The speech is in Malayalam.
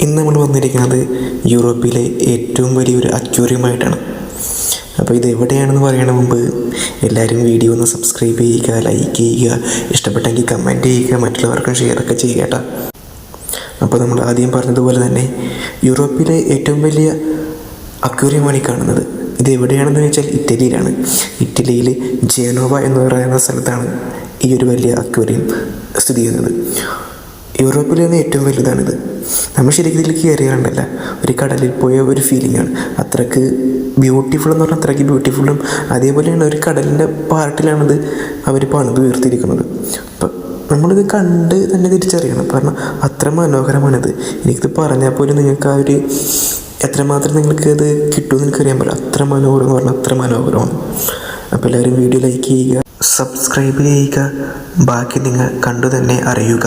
ഇന്ന് നമ്മൾ വന്നിരിക്കുന്നത് യൂറോപ്പിലെ ഏറ്റവും വലിയൊരു അക്വേറിയമായിട്ടാണ്. അപ്പോൾ ഇത് എവിടെയാണെന്ന് പറയുന്ന മുമ്പ് എല്ലാവരും വീഡിയോ ഒന്ന് സബ്സ്ക്രൈബ് ചെയ്യുക, ലൈക്ക് ചെയ്യുക, ഇഷ്ടപ്പെട്ടെങ്കിൽ കമൻറ്റ് ചെയ്യുക, മറ്റുള്ളവർക്കും ഷെയറൊക്കെ ചെയ്യുക കേട്ടോ. അപ്പോൾ നമ്മൾ ആദ്യം പറഞ്ഞതുപോലെ തന്നെ യൂറോപ്പിലെ ഏറ്റവും വലിയ അക്വേറിയമാണ് ഈ കാണുന്നത്. ഇത് എവിടെയാണെന്ന് വെച്ചാൽ ഇറ്റലിയിലാണ്. ഇറ്റലിയിൽ ജനോവ എന്ന് പറയുന്ന സ്ഥലത്താണ് ഈ ഒരു വലിയ അക്വേറിയം സ്ഥിതി ചെയ്യുന്നത്. യൂറോപ്പിൽ തന്നെ ഏറ്റവും വലുതാണിത്. നമ്മൾ ശരിക്കും ഇതിൽ കയറിയാണ്ടല്ല, ഒരു കടലിൽ പോയ ഒരു ഫീലിംഗാണ്. അത്രയ്ക്ക് ബ്യൂട്ടിഫുൾ എന്ന് പറഞ്ഞാൽ അത്രയ്ക്ക് ബ്യൂട്ടിഫുള്ളും അതേപോലെയാണ് ഒരു കടലിൻ്റെ പാർട്ടിലാണിത് അവർ പണിത് ഉയർത്തിയിരിക്കുന്നത്. അപ്പം നമ്മളിത് കണ്ട് തന്നെ തിരിച്ചറിയണം, കാരണം അത്ര മനോഹരമാണിത്. എനിക്കിത് പറഞ്ഞാൽ പോലും നിങ്ങൾക്ക് ആ ഒരു എത്രമാത്രം നിങ്ങൾക്ക് ഇത് കിട്ടുമെന്ന് എനിക്കറിയാൻ പറ്റില്ല. അത്ര മനോഹരം എന്ന് പറഞ്ഞാൽ അത്ര മനോഹരമാണ്. അപ്പോൾ എല്ലാവരും വീഡിയോ ലൈക്ക് ചെയ്യുക, സബ്സ്ക്രൈബ് ചെയ്യുക, ബാക്കി നിങ്ങൾ കണ്ടു തന്നെ അറിയുക.